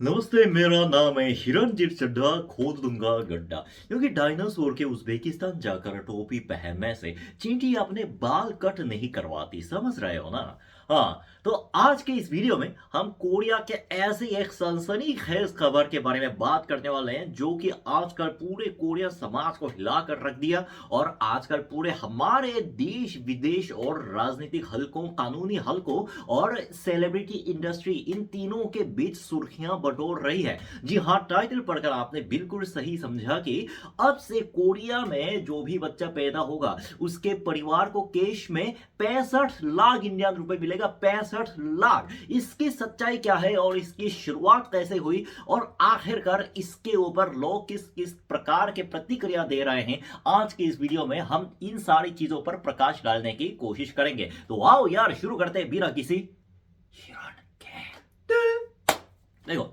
नमस्ते, मेरा नाम है हिरणजीत चड्ढा, खोद दूंगा गड्ढा। क्योंकि डायनासोर के उज़्बेकिस्तान जाकर टोपी पहनने से चींटी अपने बाल कट नहीं करवाती, समझ रहे हो ना? हाँ, तो आज के इस वीडियो में हम कोरिया के ऐसी एक सनसनीखेज खबर के बारे में बात करने वाले हैं जो कि आजकल पूरे कोरिया समाज को हिलाकर रख दिया और आजकल पूरे हमारे देश विदेश और राजनीतिक हलकों, कानूनी हलकों और सेलिब्रिटी इंडस्ट्री, इन तीनों के बीच सुर्खियां बटोर रही है। जी हाँ, टाइटल पढ़कर आपने बिल्कुल सही समझा कि अब से कोरिया में जो भी बच्चा पैदा होगा उसके परिवार को कैश में 65 लाख इंडियन रुपए मिलेगा। 65 लाख। इसकी सच्चाई क्या है और इसकी शुरुआत कैसे हुई और आखिरकार इसके ऊपर लोग किस किस प्रकार के प्रतिक्रिया दे रहे हैं, आज के इस वीडियो में हम इन सारी चीजों पर प्रकाश डालने की कोशिश करेंगे। तो आओ यार, शुरू करते हैं बिना किसी हिरण के। देखो,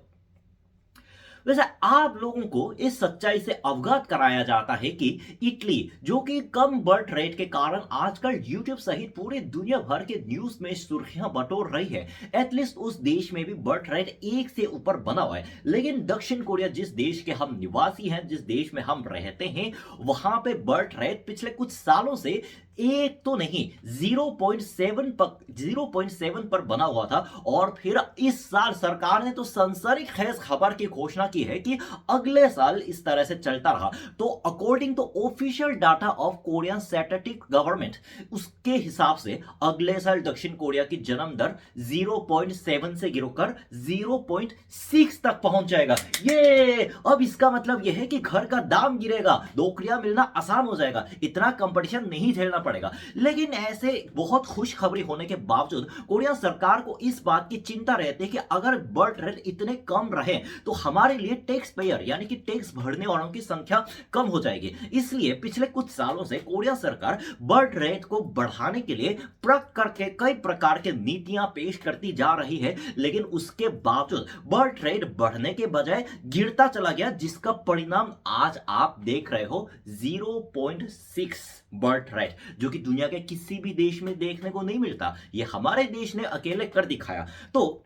वैसे आप लोगों को इस सच्चाई से अवगत कराया जाता है कि इटली, जो कि कम बर्थ रेट के कारण आजकल यूट्यूब सहित पूरे दुनिया भर के न्यूज में सुर्खियां बटोर रही है, एटलीस्ट उस देश में भी बर्थ रेट 1 से ऊपर बना हुआ है। लेकिन दक्षिण कोरिया, जिस देश के हम निवासी हैं, जिस देश में हम रहते हैं, वहां पे बर्थ रेट पिछले कुछ सालों से एक तो नहीं 0.7 पर बना हुआ था। और फिर इस साल सरकार ने तो सनसनीखेज खबर की घोषणा की है कि अगले साल इस तरह से चलता रहा तो according to official data of Korean statistic government, उसके हिसाब से अगले साल दक्षिण कोरिया की जन्म दर 0.7 से गिरकर 0.6 तक पहुंच जाएगा। ये अब इसका मतलब यह है कि घर का दाम गिरेगा, नौकरियां मिलना आसान हो जाएगा, इतना कंपटीशन नहीं झेलना पड़ेगा। लेकिन ऐसे बहुत खुशखबरी होने के बावजूद कोरिया सरकार को इस बात की चिंता रहती है कि अगर बर्थ रेट इतने कम रहे तो हमारे लिए टैक्स पेयर यानी कि टैक्स भरने वालों की संख्या कम हो जाएगी। इसलिए पिछले कुछ सालों से कोरिया सरकार बर्थ रेट को बढ़ाने के लिए प्रक करके कई प्रकार के नीतियां पेश करती जा रही है, लेकिन उसके बावजूद बर्थ रेट बढ़ने के बजाय गिरता चला गया, जिसका परिणाम आज आप देख रहे हो 0.6 बर्थ रेट, जो कि दुनिया के किसी भी देश में देखने को नहीं मिलता। ये हमारे देश ने अकेले कर दिखाया। तो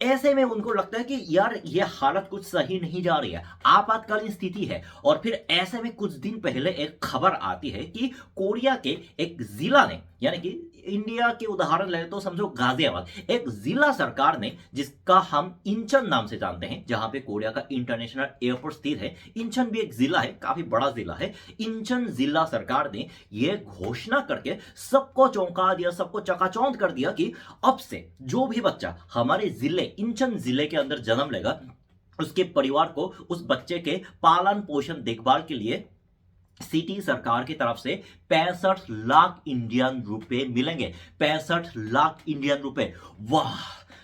ऐसे में उनको लगता है कि यार ये हालत कुछ सही नहीं जा रही है, आपातकालीन स्थिति है। और फिर ऐसे में कुछ दिन पहले एक खबर आती है कि कोरिया के एक जिला ने, यानी कि इंडिया के उदाहरण ले तो समझो गाजियाबाद, एक जिला सरकार ने, जिसका हम इंचन नाम से जानते हैं, जहां पे कोरिया का इंटरनेशनल एयरपोर्ट स्थित है। इंचन भी एक जिला है, काफी बड़ा जिला है। इंचन जिला सरकार ने यह घोषणा करके सबको चौंका दिया, सबको चकाचौंध कर दिया कि अब से जो भी बच्चा हमारे जिले, इंचन जिले के अंदर जन्म लेगा, उसके परिवार को उस बच्चे के पालन पोषण देखभाल के लिए सिटी सरकार की तरफ से 65 लाख इंडियन रुपए मिलेंगे। 65 लाख इंडियन रुपए। वाह!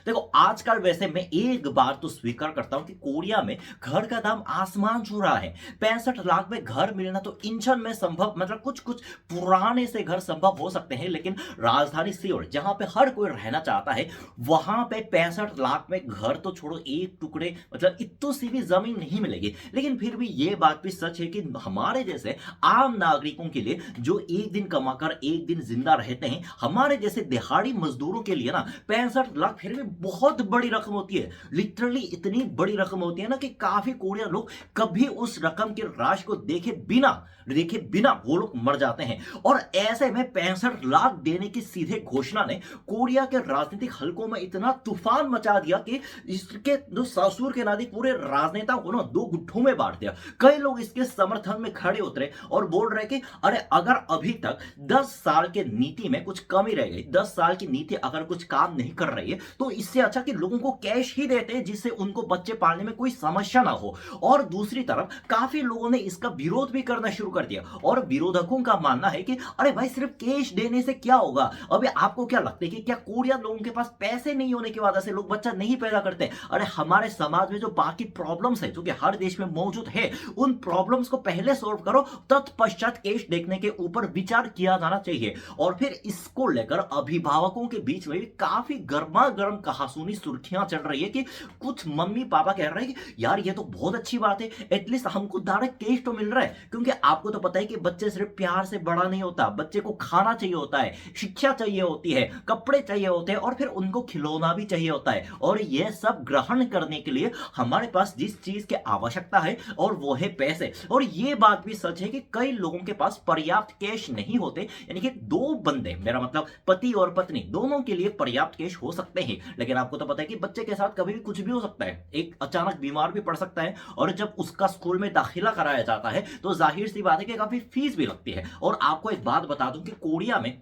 देखो, आजकल वैसे मैं एक बार तो स्वीकार करता हूं कि कोरिया में घर का दाम आसमान छू रहा है। 65 लाख में घर मिलना तो इंचन में संभव, मतलब कुछ कुछ पुराने से घर संभव हो सकते हैं, लेकिन राजधानी सियोल, जहां पे हर कोई रहना चाहता है, वहां पे 65 लाख में घर तो छोड़ो, एक टुकड़े मतलब इतनी सी भी जमीन नहीं मिलेगी। लेकिन फिर भी ये बात भी सच है कि हमारे जैसे आम नागरिकों के लिए, जो एक दिन कमाकर एक दिन जिंदा रहते हैं, हमारे जैसे दिहाड़ी मजदूरों के लिए ना 65 लाख फिर भी बहुत बड़ी रकम होती है। लिटरली इतनी बड़ी रकम होती है ना कि काफी कोरिया लोग कभी उस रकम की राशि को देखे बिना वो लोग मर जाते हैं। और ऐसे में 65 लाख देने की सीधे घोषणा ने कोरिया के राजनीतिक हलकों में इतना तूफान मचा दिया कि इसके जो ससुर के नाती पूरे राजनेता को ना दो गुट्ठों में बांट दिया। कई लोग इसके समर्थन में खड़े उतरे और बोल रहे कि अरे, अगर अभी तक 10 साल के नीति में कुछ कमी रह गई, 10 साल की नीति अगर कुछ काम नहीं कर रही है, तो इससे अच्छा कि लोगों को कैश ही देते हैं, जिससे उनको बच्चे पालने में कोई समस्या ना हो। और दूसरी तरफ काफी लोगों ने इसका विरोध भी करना शुरू कर दिया और विरोधकों का मानना है कि अरे भाई, सिर्फ कैश देने से क्या होगा? अभी आपको क्या लगता है कि क्या कोरिया लोगों के पास पैसे नहीं होने की वजह से लोग बच्चा नहीं पैदा करते? अरे, हमारे समाज में जो बाकी प्रॉब्लम्स है, जो कि हर देश में मौजूद है, उन प्रॉब्लम्स को पहले सॉल्व करो, तत्पश्चात केस देखने के ऊपर विचार किया जाना चाहिए। और फिर इसको लेकर अभिभावकों के बीच में काफी गर्मा गर्म कहासुनी सुर्खियां चल रही है कि कुछ मम्मी पापा कह रहे हैं कि यार ये तो बहुत अच्छी बात है, एटलीस्ट हमको डायरेक्ट कैश तो मिल रहा है। क्योंकि आपको तो पता है कि बच्चे सिर्फ प्यार से बड़ा नहीं होता, बच्चे को खाना चाहिए होता है, शिक्षा चाहिए होती है, कपड़े चाहिए होते हैं और फिर उनको खिलौना भी चाहिए होता है। और ये सब ग्रहण करने के लिए हमारे पास जिस चीज की आवश्यकता है और वो है पैसे। और ये बात भी सच है कि कई लोगों के पास पर्याप्त कैश नहीं होते, यानी कि दो बंदे, मेरा मतलब पति और पत्नी, दोनों के लिए पर्याप्त कैश हो सकते हैं, लेकिन आपको तो पता है कि बच्चे के साथ कभी भी कुछ भी हो सकता है, एक अचानक बीमार भी पड़ सकता है, और जब उसका स्कूल में दाखिला कराया जाता है तो जाहिर सी बात है कि काफी फीस भी लगती है। और आपको एक बात बता दूं कि कोरिया में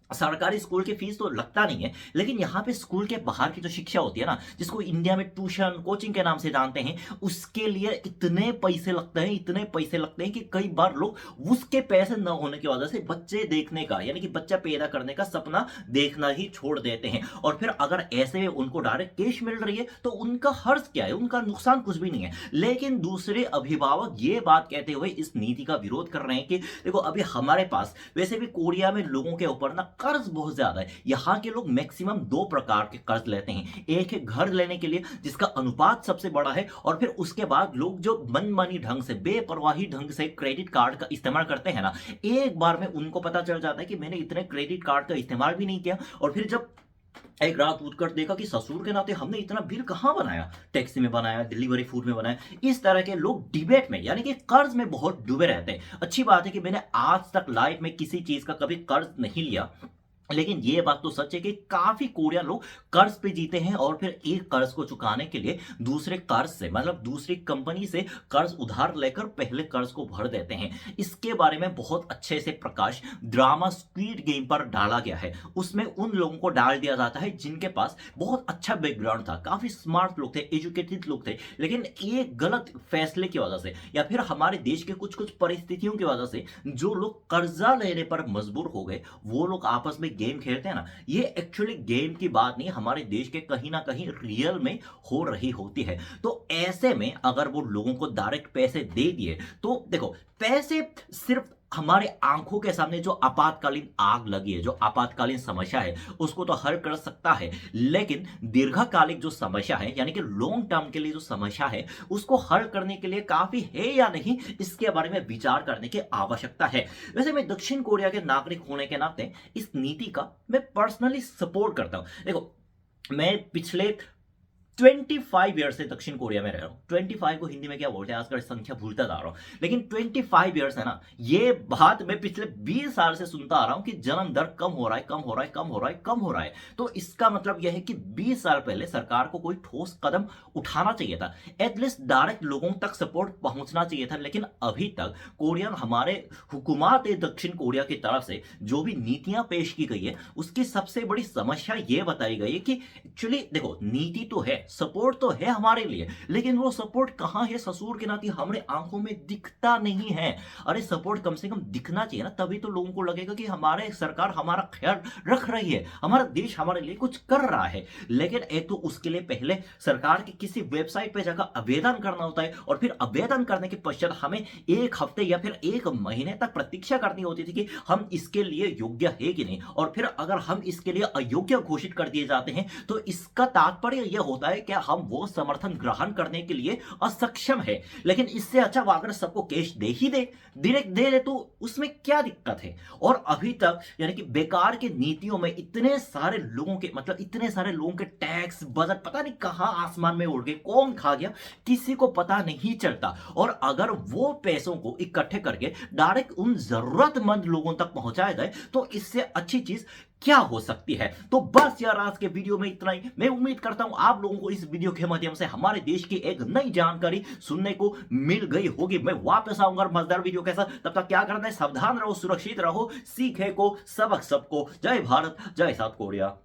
सरकारी स्कूल की फीस तो लगता नहीं है, लेकिन यहाँ पे स्कूल के बाहर की जो शिक्षा होती है ना, जिसको इंडिया में ट्यूशन कोचिंग के नाम से जानते हैं, उसके लिए इतने पैसे लगते हैं, इतने पैसे लगते हैं कि कई बार लोग उसके पैसे न होने की वजह से बच्चे देखने का, यानी कि बच्चा पैदा करने का सपना देखना ही छोड़ देते हैं। और फिर अगर ऐसे में उनको डायरेक्ट कैश मिल रही है तो उनका हर्ज क्या है, उनका नुकसान कुछ भी नहीं है। लेकिन दूसरे अभिभावक ये बात कहते हुए इस नीति का विरोध कर रहे हैं कि देखो अभी हमारे पास वैसे भी कोरिया में लोगों के ऊपर ना कर्ज बहुत ज्यादा है। यहाँ के लोग मैक्सिमम दो प्रकार के कर्ज लेते हैं, एक है घर लेने के लिए जिसका अनुपात सबसे बड़ा है, और फिर उसके बाद लोग जो मनमानी ढंग से, बेपरवाही ढंग से क्रेडिट कार्ड का इस्तेमाल करते हैं ना, एक बार में उनको पता चल जाता है कि मैंने इतने क्रेडिट कार्ड का इस्तेमाल भी नहीं किया, और फिर जब एक रात उठकर देखा कि ससुर के नाते हमने इतना बिल कहां बनाया, टैक्सी में बनाया, डिलीवरी फूड में बनाया। इस तरह के लोग डिबेट में, यानी कि कर्ज में बहुत डूबे रहते हैं। अच्छी बात है कि मैंने आज तक लाइफ में किसी चीज का कभी कर्ज नहीं लिया, लेकिन यह बात तो सच है कि काफी कोरियन लोग कर्ज पे जीते हैं, और फिर एक कर्ज को चुकाने के लिए दूसरे कर्ज से, मतलब दूसरी कंपनी से कर्ज उधार लेकर पहले कर्ज को भर देते हैं। इसके बारे में बहुत अच्छे से प्रकाश ड्रामा स्क्विड गेम पर डाला गया है। उसमें उन लोगों को डाल दिया जाता है जिनके पास बहुत अच्छा बैकग्राउंड था, काफी स्मार्ट लोग थे, एजुकेटेड लोग थे, लेकिन एक गलत फैसले की वजह से या फिर हमारे देश के कुछ कुछ परिस्थितियों की वजह से जो लोग कर्जा लेने पर मजबूर हो गए, वो लोग आपस में गेम खेलते हैं ना, ये एक्चुअली गेम की बात नहीं, हमारे देश के कहीं ना कहीं रियल में हो रही होती है। तो ऐसे में अगर वो लोगों को डायरेक्ट पैसे दे दिए तो देखो, पैसे सिर्फ हमारे आंखों के सामने जो आपातकालीन आग लगी है, जो आपातकालीन समस्या है, उसको तो हल कर सकता है, लेकिन दीर्घकालिक जो समस्या है, यानी कि लॉन्ग टर्म के लिए जो समस्या है, उसको हल करने के लिए काफी है या नहीं, इसके बारे में विचार करने की आवश्यकता है। वैसे मैं दक्षिण कोरिया के नागरिक होने के नाते इस नीति का मैं पर्सनली सपोर्ट करता हूं। देखो, मैं पिछले 25 ईयर से दक्षिण कोरिया में रह रहा हूँ। 25 को हिंदी में क्या बोलते हैं आजकल संख्या भूलता जा रहा हूँ, लेकिन 25 ईयर्स है ना, ये बात मैं पिछले 20 साल से सुनता आ रहा हूँ कि जन्म दर कम हो रहा है, कम हो रहा है, कम हो रहा है, कम हो रहा है। तो इसका मतलब यह है कि 20 साल पहले सरकार को कोई ठोस कदम उठाना चाहिए था, एटलीस्ट डायरेक्ट लोगों तक सपोर्ट पहुंचना चाहिए था। लेकिन अभी तक कोरियन, हमारे हुकूमत दक्षिण कोरिया की तरफ से जो भी नीतियां पेश की गई है, उसकी सबसे बड़ी समस्या यह बताई गई है कि एक्चुअली देखो, नीति तो है, सपोर्ट तो है हमारे लिए, लेकिन वो सपोर्ट कहां है, ससुर के नाते हमारे आंखों में दिखता नहीं है। अरे सपोर्ट कम से कम दिखना चाहिए ना, तभी तो लोगों को लगेगा कि हमारे सरकार हमारा ख्याल रख रही है, हमारा देश हमारे लिए कुछ कर रहा है। लेकिन एक तो उसके लिए पहले सरकार की किसी वेबसाइट पे जाकर आवेदन करना होता है, और फिर आवेदन करने के पश्चात हमें एक हफ्ते या फिर एक महीने तक प्रतीक्षा करनी होती थी कि हम इसके लिए योग्य है कि नहीं। और फिर अगर हम इसके लिए अयोग्य घोषित कर दिए जाते हैं तो इसका तात्पर्य यह होता है क्या हम वो समर्थन ग्रहण करने के लिए असक्षम है। लेकिन इससे अच्छा वो अगर सबको कैश दे ही दे, डायरेक्ट दे दे, तो उसमें क्या दिक्कत है। और अभी तक यानी कि बेकार की नीतियों में इतने सारे लोगों के, मतलब इतने सारे लोगों के टैक्स, बजट पता नहीं कहां आसमान में उड़ गए, कौन खा गया, किसी को पता नहीं चलता। और अगर वो पैसों को इकट्ठे करके डायरेक्ट उन जरूरतमंद लोगों तक पहुंचाया जाए तो इससे अच्छी चीज क्या हो सकती है। तो बस यार, आज के वीडियो में इतना ही। मैं उम्मीद करता हूं आप लोगों को इस वीडियो के माध्यम से हमारे देश की एक नई जानकारी सुनने को मिल गई होगी। मैं वापस आऊंगा मजेदार वीडियो के साथ, तब तक क्या करना है, सावधान रहो, सुरक्षित रहो, सीखे को सबक सबको। जय भारत, जय साउथ कोरिया।